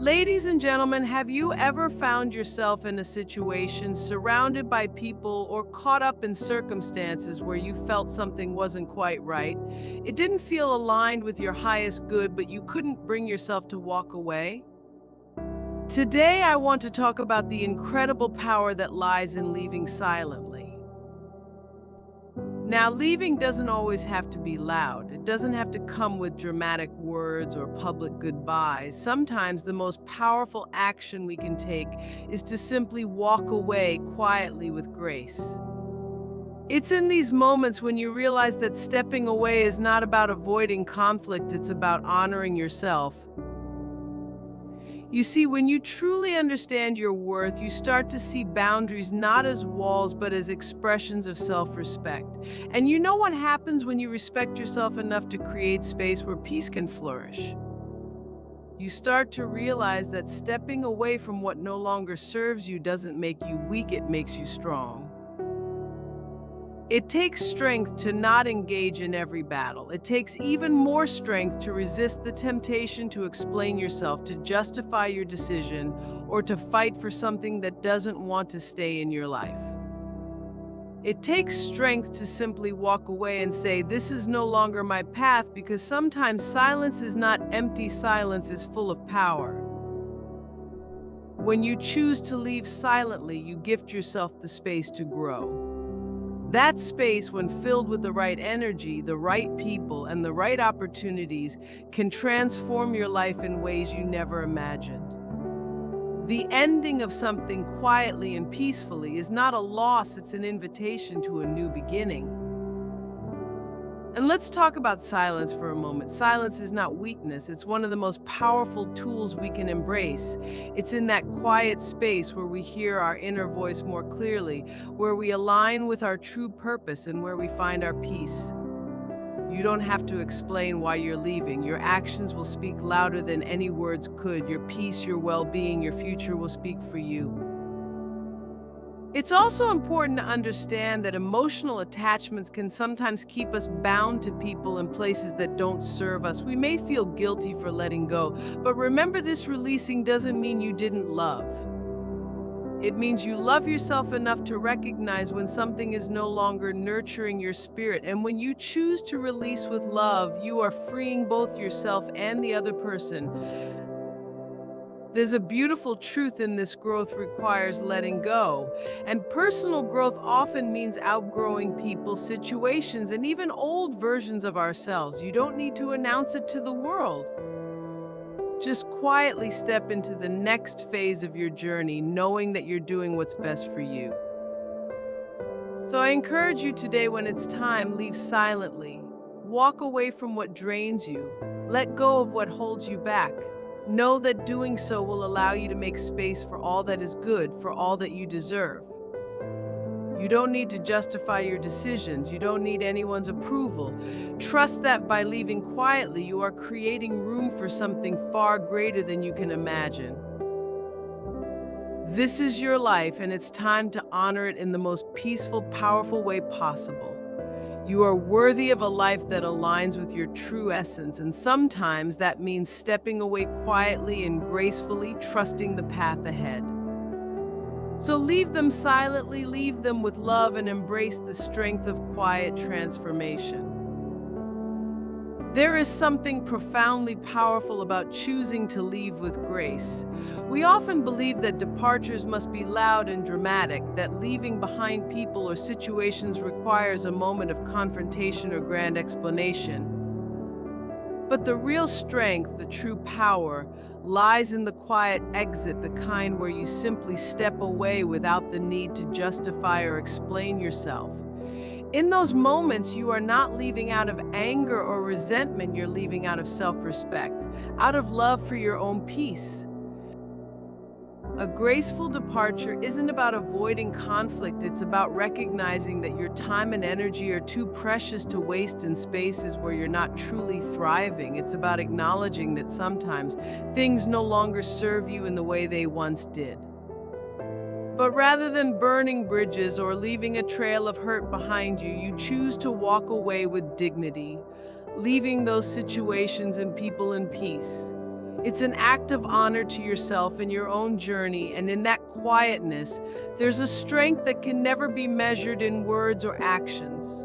Ladies and gentlemen, have you ever found yourself in a situation surrounded by people or caught up in circumstances where you felt something wasn't quite right? It didn't feel aligned with your highest good, but you couldn't bring yourself to walk away? Today, I want to talk about the incredible power that lies in leaving silently. Now, leaving doesn't always have to be loud. It doesn't have to come with dramatic words or public goodbyes. Sometimes the most powerful action we can take is to simply walk away quietly with grace. It's in these moments when you realize that stepping away is not about avoiding conflict, it's about honoring yourself. You see, when you truly understand your worth, you start to see boundaries not as walls, but as expressions of self-respect. And you know what happens when you respect yourself enough to create space where peace can flourish? You start to realize that stepping away from what no longer serves you doesn't make you weak, it makes you strong. It takes strength to not engage in every battle. It takes even more strength to resist the temptation to explain yourself, to justify your decision, or to fight for something that doesn't want to stay in your life. It takes strength to simply walk away and say, "This is no longer my path," because sometimes silence is not empty, silence is full of power. When you choose to leave silently, you gift yourself the space to grow. That space, when filled with the right energy, the right people, and the right opportunities, can transform your life in ways you never imagined. The ending of something quietly and peacefully is not a loss, it's an invitation to a new beginning. And let's talk about silence for a moment. Silence is not weakness, it's one of the most powerful tools we can embrace. It's in that quiet space where we hear our inner voice more clearly, where we align with our true purpose, and where we find our peace. You don't have to explain why you're leaving. Your actions will speak louder than any words could. Your peace, your well-being, your future will speak for you. It's also important to understand that emotional attachments can sometimes keep us bound to people and places that don't serve us. We may feel guilty for letting go, but remember, this releasing doesn't mean you didn't love. It means you love yourself enough to recognize when something is no longer nurturing your spirit. And when you choose to release with love, you are freeing both yourself and the other person. There's a beautiful truth in this: growth requires letting go. And personal growth often means outgrowing people, situations, and even old versions of ourselves. You don't need to announce it to the world. Just quietly step into the next phase of your journey, knowing that you're doing what's best for you. So I encourage you today, when it's time, leave silently. Walk away from what drains you. Let go of what holds you back. Know that doing so will allow you to make space for all that is good, for all that you deserve. You don't need to justify your decisions. You don't need anyone's approval. Trust that by leaving quietly, you are creating room for something far greater than you can imagine. This is your life, and it's time to honor it in the most peaceful, powerful way possible. You are worthy of a life that aligns with your true essence, and sometimes that means stepping away quietly and gracefully, trusting the path ahead. So leave them silently, leave them with love, and embrace the strength of quiet transformation. There is something profoundly powerful about choosing to leave with grace. We often believe that departures must be loud and dramatic, that leaving behind people or situations requires a moment of confrontation or grand explanation. But the real strength, the true power, lies in the quiet exit, the kind where you simply step away without the need to justify or explain yourself. In those moments, you are not leaving out of anger or resentment, you're leaving out of self-respect, out of love for your own peace. A graceful departure isn't about avoiding conflict, it's about recognizing that your time and energy are too precious to waste in spaces where you're not truly thriving. It's about acknowledging that sometimes things no longer serve you in the way they once did. But rather than burning bridges or leaving a trail of hurt behind you, you choose to walk away with dignity, leaving those situations and people in peace. It's an act of honor to yourself and your own journey, and in that quietness, there's a strength that can never be measured in words or actions.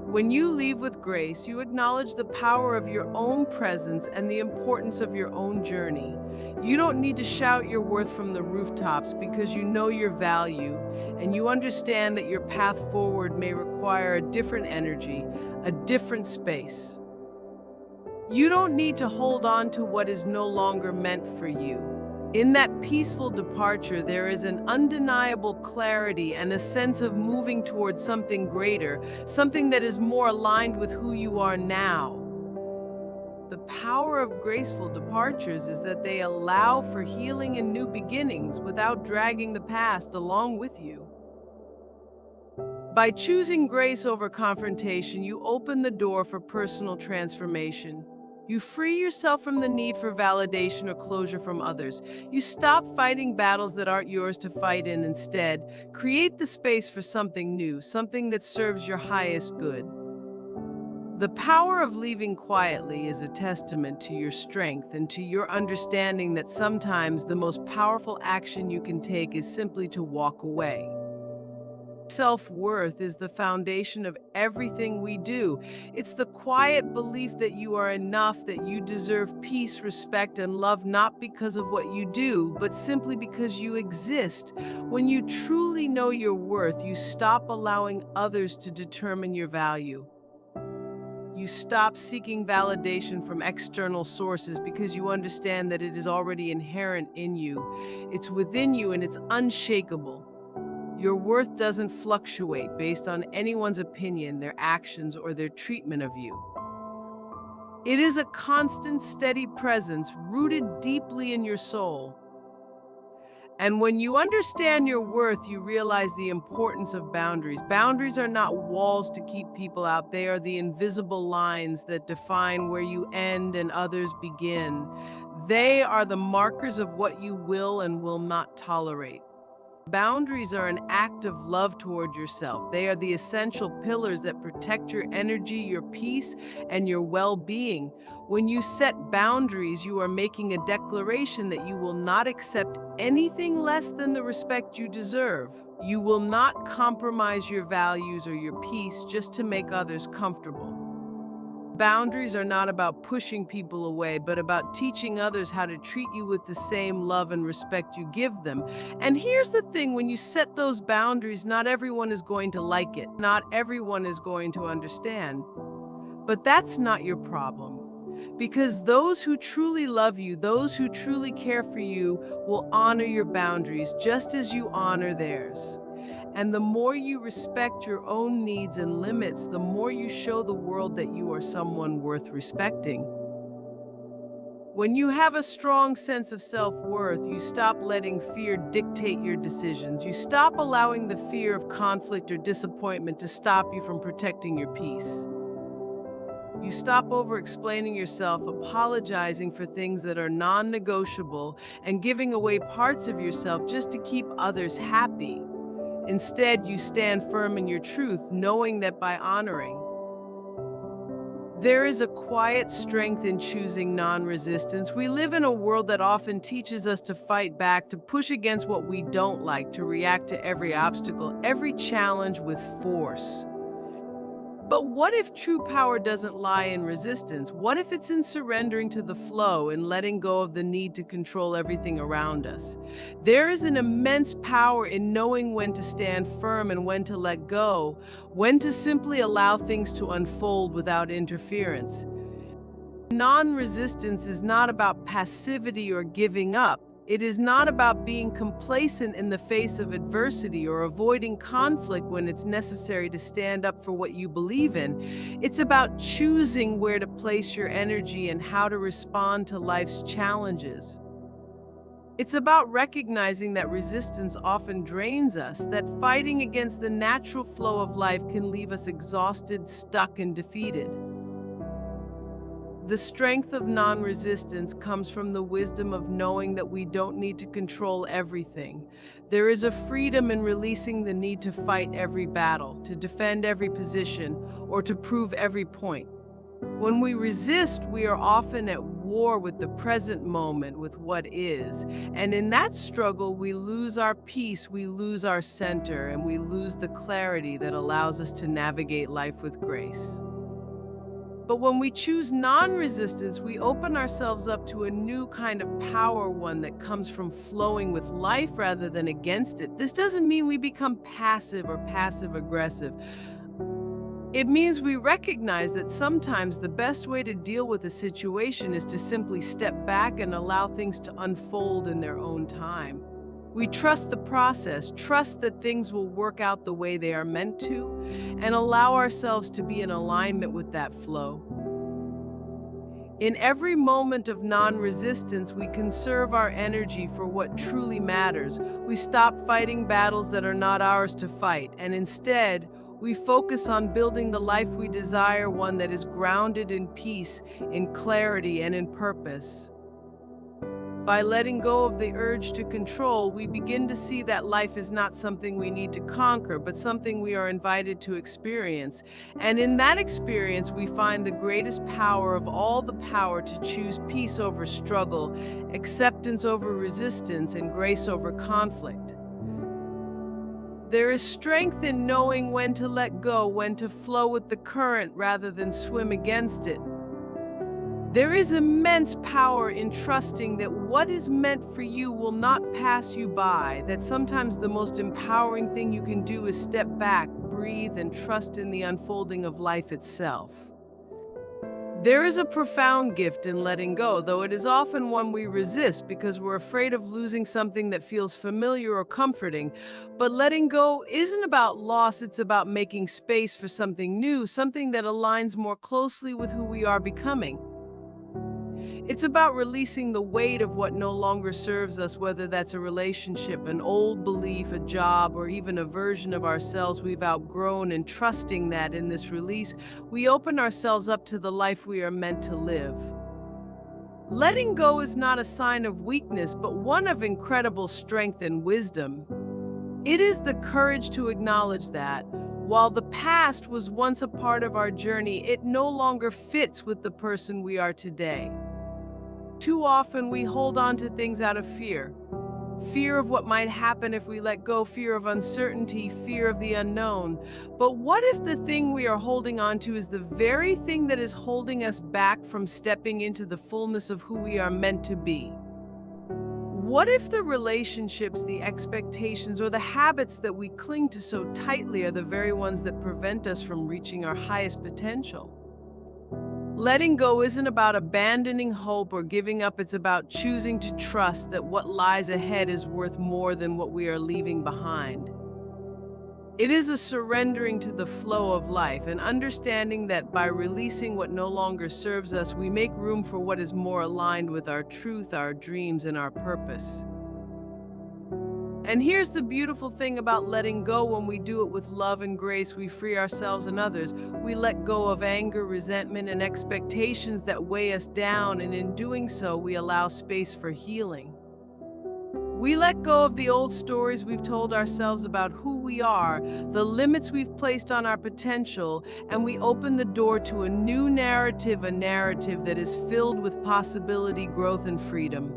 When you leave with grace, you acknowledge the power of your own presence and the importance of your own journey. You don't need to shout your worth from the rooftops because you know your value and you understand that your path forward may require a different energy, a different space. You don't need to hold on to what is no longer meant for you. In that peaceful departure, there is an undeniable clarity and a sense of moving towards something greater, something that is more aligned with who you are now. The power of graceful departures is that they allow for healing and new beginnings without dragging the past along with you. By choosing grace over confrontation, you open the door for personal transformation. You free yourself from the need for validation or closure from others. You stop fighting battles that aren't yours to fight in. Instead, create the space for something new, something that serves your highest good. The power of leaving quietly is a testament to your strength and to your understanding that sometimes the most powerful action you can take is simply to walk away. Self-worth is the foundation of everything we do. It's the quiet belief that you are enough, that you deserve peace, respect, and love, not because of what you do, but simply because you exist. When you truly know your worth, you stop allowing others to determine your value. You stop seeking validation from external sources because you understand that it is already inherent in you. It's within you and it's unshakable. Your worth doesn't fluctuate based on anyone's opinion, their actions, or their treatment of you. It is a constant, steady presence rooted deeply in your soul. And when you understand your worth, you realize the importance of boundaries. Boundaries are not walls to keep people out. They are the invisible lines that define where you end and others begin. They are the markers of what you will and will not tolerate. Boundaries are an act of love toward yourself. They are the essential pillars that protect your energy, your peace, and your well-being. When you set boundaries, you are making a declaration that you will not accept anything less than the respect you deserve. You will not compromise your values or your peace just to make others comfortable. Boundaries are not about pushing people away, but about teaching others how to treat you with the same love and respect you give them. And here's the thing, when you set those boundaries, not everyone is going to like it. Not everyone is going to understand. But that's not your problem. Because those who truly love you, those who truly care for you, will honor your boundaries just as you honor theirs. And the more you respect your own needs and limits, the more you show the world that you are someone worth respecting. When you have a strong sense of self-worth, you stop letting fear dictate your decisions. You stop allowing the fear of conflict or disappointment to stop you from protecting your peace. You stop over-explaining yourself, apologizing for things that are non-negotiable, and giving away parts of yourself just to keep others happy. Instead, you stand firm in your truth, knowing that by honoring. There is a quiet strength in choosing non-resistance. We live in a world that often teaches us to fight back, to push against what we don't like, to react to every obstacle, every challenge with force. But what if true power doesn't lie in resistance? What if it's in surrendering to the flow and letting go of the need to control everything around us? There is an immense power in knowing when to stand firm and when to let go, when to simply allow things to unfold without interference. Non-resistance is not about passivity or giving up. It is not about being complacent in the face of adversity or avoiding conflict when it's necessary to stand up for what you believe in. It's about choosing where to place your energy and how to respond to life's challenges. It's about recognizing that resistance often drains us, that fighting against the natural flow of life can leave us exhausted, stuck, and defeated. The strength of non-resistance comes from the wisdom of knowing that we don't need to control everything. There is a freedom in releasing the need to fight every battle, to defend every position, or to prove every point. When we resist, we are often at war with the present moment, with what is. And in that struggle, we lose our peace, we lose our center, and we lose the clarity that allows us to navigate life with grace. But when we choose non-resistance, we open ourselves up to a new kind of power, one that comes from flowing with life rather than against it. This doesn't mean we become passive or passive-aggressive. It means we recognize that sometimes the best way to deal with a situation is to simply step back and allow things to unfold in their own time. We trust the process, trust that things will work out the way they are meant to, and allow ourselves to be in alignment with that flow. In every moment of non-resistance, we conserve our energy for what truly matters. We stop fighting battles that are not ours to fight, and instead, we focus on building the life we desire, one that is grounded in peace, in clarity, and in purpose. By letting go of the urge to control, we begin to see that life is not something we need to conquer, but something we are invited to experience. And in that experience, we find the greatest power of all, the power to choose peace over struggle, acceptance over resistance, and grace over conflict. There is strength in knowing when to let go, when to flow with the current rather than swim against it. There is immense power in trusting that what is meant for you will not pass you by, that sometimes the most empowering thing you can do is step back, breathe, and trust in the unfolding of life itself. There is a profound gift in letting go, though it is often one we resist because we're afraid of losing something that feels familiar or comforting. But letting go isn't about loss, it's about making space for something new, something that aligns more closely with who we are becoming. It's about releasing the weight of what no longer serves us, whether that's a relationship, an old belief, a job, or even a version of ourselves we've outgrown, and trusting that in this release, we open ourselves up to the life we are meant to live. Letting go is not a sign of weakness, but one of incredible strength and wisdom. It is the courage to acknowledge that, while the past was once a part of our journey, it no longer fits with the person we are today. Too often we hold on to things out of fear. Fear of what might happen if we let go, fear of uncertainty, fear of the unknown. But what if the thing we are holding on to is the very thing that is holding us back from stepping into the fullness of who we are meant to be? What if the relationships, the expectations, or the habits that we cling to so tightly are the very ones that prevent us from reaching our highest potential? Letting go isn't about abandoning hope or giving up, it's about choosing to trust that what lies ahead is worth more than what we are leaving behind. It is a surrendering to the flow of life, and understanding that by releasing what no longer serves us, we make room for what is more aligned with our truth, our dreams, and our purpose. And here's the beautiful thing about letting go: when we do it with love and grace, we free ourselves and others. We let go of anger, resentment, and expectations that weigh us down, and in doing so, we allow space for healing. We let go of the old stories we've told ourselves about who we are, the limits we've placed on our potential, and we open the door to a new narrative, a narrative that is filled with possibility, growth, and freedom.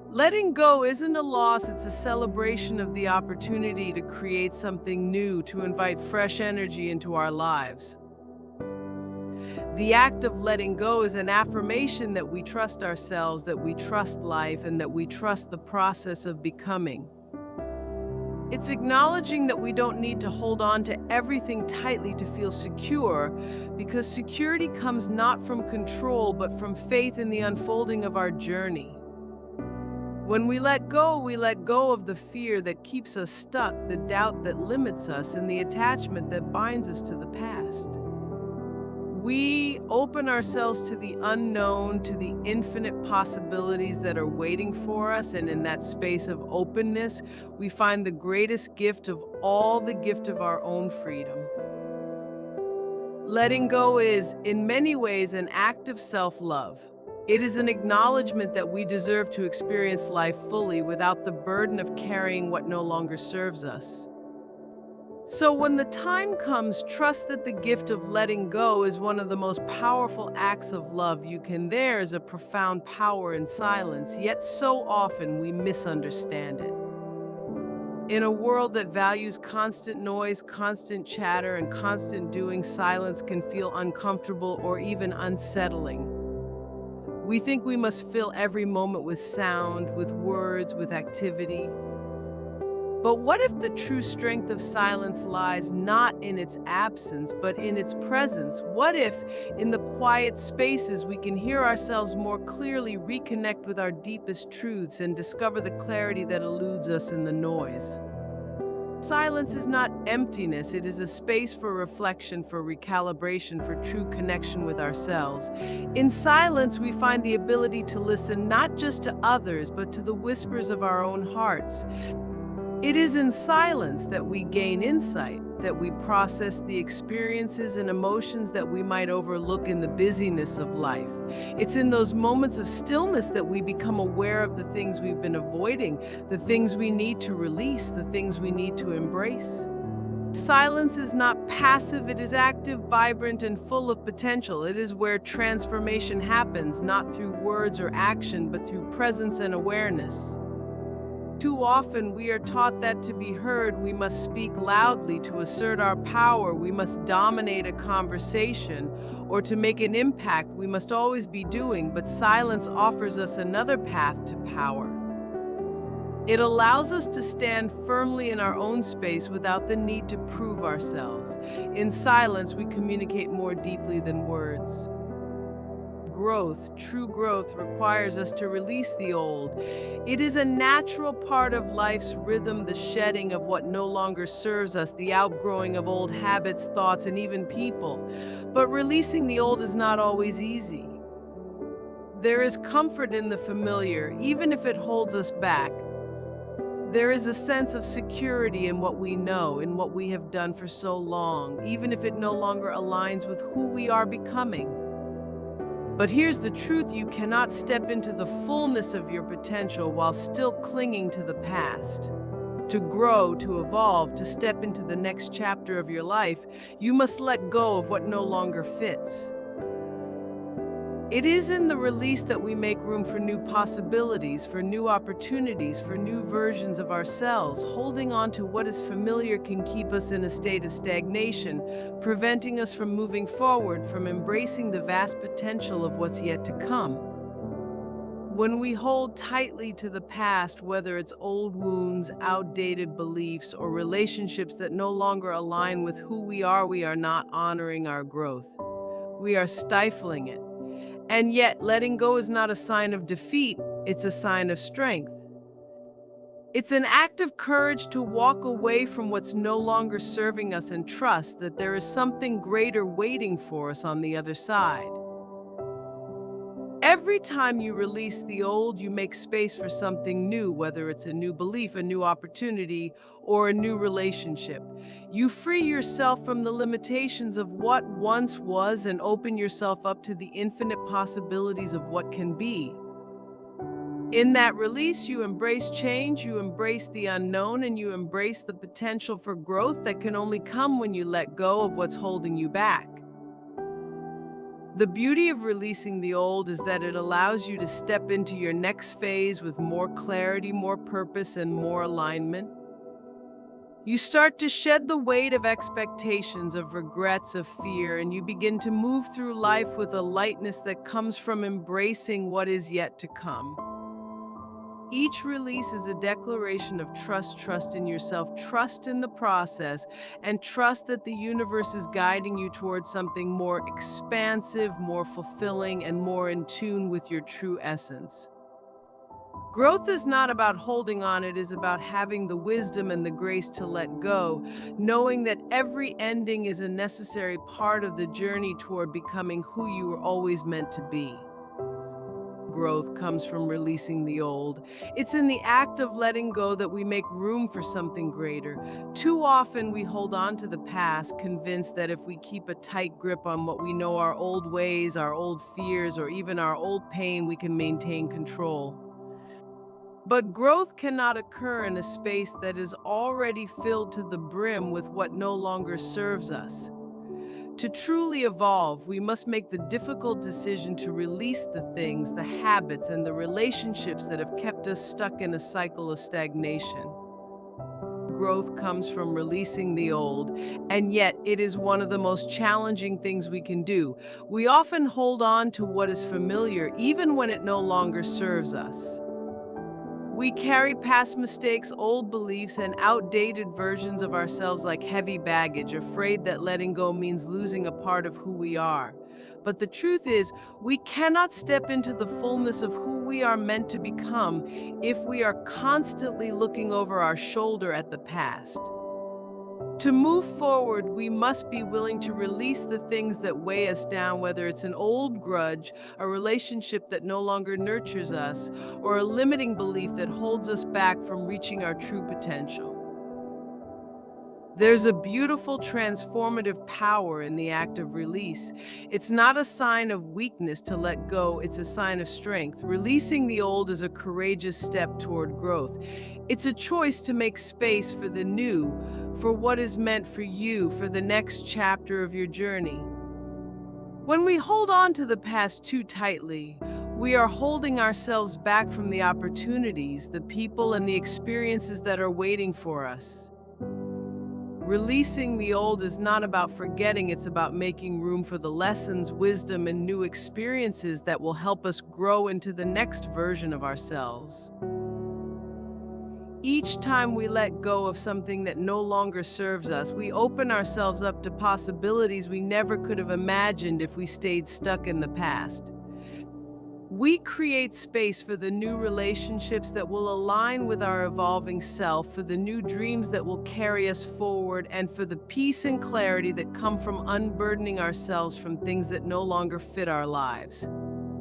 Letting go isn't a loss, it's a celebration of the opportunity to create something new, to invite fresh energy into our lives. The act of letting go is an affirmation that we trust ourselves, that we trust life, and that we trust the process of becoming. It's acknowledging that we don't need to hold on to everything tightly to feel secure, because security comes not from control, but from faith in the unfolding of our journey. When we let go of the fear that keeps us stuck, the doubt that limits us, and the attachment that binds us to the past. We open ourselves to the unknown, to the infinite possibilities that are waiting for us, and in that space of openness, we find the greatest gift of all, the gift of our own freedom. Letting go is, in many ways, an act of self-love. It is an acknowledgement that we deserve to experience life fully without the burden of carrying what no longer serves us. So, when the time comes, trust that the gift of letting go is one of the most powerful acts of love you can. There is a profound power in silence, yet so often we misunderstand it. In a world that values constant noise, constant chatter, and constant doing, silence can feel uncomfortable or even unsettling. We think we must fill every moment with sound, with words, with activity. But what if the true strength of silence lies not in its absence, but in its presence? What if, in the quiet spaces, we can hear ourselves more clearly, reconnect with our deepest truths, and discover the clarity that eludes us in the noise? Silence is not emptiness, it is a space for reflection, for recalibration, for true connection with ourselves. In silence, we find the ability to listen not just to others, but to the whispers of our own hearts. It is in silence that we gain insight, that we process the experiences and emotions that we might overlook in the busyness of life. It's in those moments of stillness that we become aware of the things we've been avoiding, the things we need to release, the things we need to embrace. Silence is not passive, it is active, vibrant, and full of potential. It is where transformation happens, not through words or action, but through presence and awareness. Too often, we are taught that to be heard, we must speak loudly to assert our power, we must dominate a conversation, or to make an impact, we must always be doing, but silence offers us another path to power. It allows us to stand firmly in our own space without the need to prove ourselves. In silence, we communicate more deeply than words. Growth, true growth, requires us to release the old. It is a natural part of life's rhythm, the shedding of what no longer serves us, the outgrowing of old habits, thoughts, and even people. But releasing the old is not always easy. There is comfort in the familiar, even if it holds us back. There is a sense of security in what we know, in what we have done for so long, even if it no longer aligns with who we are becoming. But here's the truth: you cannot step into the fullness of your potential while still clinging to the past. To grow, to evolve, to step into the next chapter of your life, you must let go of what no longer fits. It is in the release that we make room for new possibilities, for new opportunities, for new versions of ourselves. Holding on to what is familiar can keep us in a state of stagnation, preventing us from moving forward, from embracing the vast potential of what's yet to come. When we hold tightly to the past, whether it's old wounds, outdated beliefs, or relationships that no longer align with who we are not honoring our growth. We are stifling it. And yet, letting go is not a sign of defeat, it's a sign of strength. It's an act of courage to walk away from what's no longer serving us and trust that there is something greater waiting for us on the other side. Every time you release the old, you make space for something new, whether it's a new belief, a new opportunity, or a new relationship. You free yourself from the limitations of what once was and open yourself up to the infinite possibilities of what can be. In that release, you embrace change, you embrace the unknown, and you embrace the potential for growth that can only come when you let go of what's holding you back. The beauty of releasing the old is that it allows you to step into your next phase with more clarity, more purpose, and more alignment. You start to shed the weight of expectations, of regrets, of fear, and you begin to move through life with a lightness that comes from embracing what is yet to come. Each release is a declaration of trust in yourself, trust in the process, and trust that the universe is guiding you towards something more expansive, more fulfilling, and more in tune with your true essence. Growth is not about holding on, it is about having the wisdom and the grace to let go, knowing that every ending is a necessary part of the journey toward becoming who you were always meant to be. Growth comes from releasing the old. It's in the act of letting go that we make room for something greater. Too often we hold on to the past, convinced that if we keep a tight grip on what we know, our old ways, our old fears, or even our old pain, we can maintain control. But growth cannot occur in a space that is already filled to the brim with what no longer serves us. To truly evolve, we must make the difficult decision to release the things, the habits, and the relationships that have kept us stuck in a cycle of stagnation. Growth comes from releasing the old, and yet it is one of the most challenging things we can do. We often hold on to what is familiar even when it no longer serves us. We carry past mistakes, old beliefs, and outdated versions of ourselves like heavy baggage, afraid that letting go means losing a part of who we are. But the truth is, we cannot step into the fullness of who we are meant to become if we are constantly looking over our shoulder at the past. To move forward, we must be willing to release the things that weigh us down, whether it's an old grudge, a relationship that no longer nurtures us, or a limiting belief that holds us back from reaching our true potential. There's a beautiful transformative power in the act of release. It's not a sign of weakness to let go, it's a sign of strength. Releasing the old is a courageous step toward growth. It's a choice to make space for the new, for what is meant for you, for the next chapter of your journey. When we hold on to the past too tightly, we are holding ourselves back from the opportunities, the people, and the experiences that are waiting for us. Releasing the old is not about forgetting, it's about making room for the lessons, wisdom, and new experiences that will help us grow into the next version of ourselves. Each time we let go of something that no longer serves us, we open ourselves up to possibilities we never could have imagined if we stayed stuck in the past. We create space for the new relationships that will align with our evolving self, for the new dreams that will carry us forward, and for the peace and clarity that come from unburdening ourselves from things that no longer fit our lives.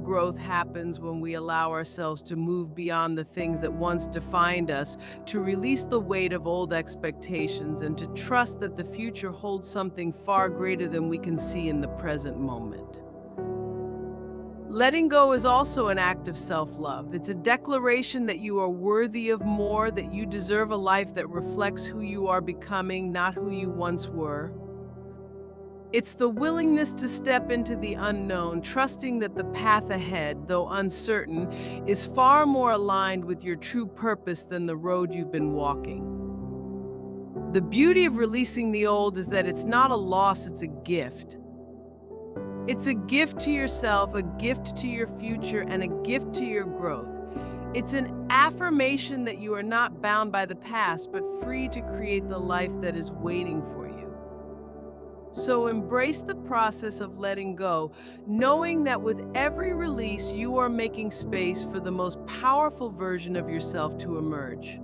Growth happens when we allow ourselves to move beyond the things that once defined us, to release the weight of old expectations, and to trust that the future holds something far greater than we can see in the present moment. Letting go is also an act of self-love. It's a declaration that you are worthy of more, that you deserve a life that reflects who you are becoming, not who you once were. It's the willingness to step into the unknown, trusting that the path ahead, though uncertain, is far more aligned with your true purpose than the road you've been walking. The beauty of releasing the old is that it's not a loss, it's a gift. It's a gift to yourself, a gift to your future, and a gift to your growth. It's an affirmation that you are not bound by the past, but free to create the life that is waiting for you. So embrace the process of letting go, knowing that with every release, you are making space for the most powerful version of yourself to emerge.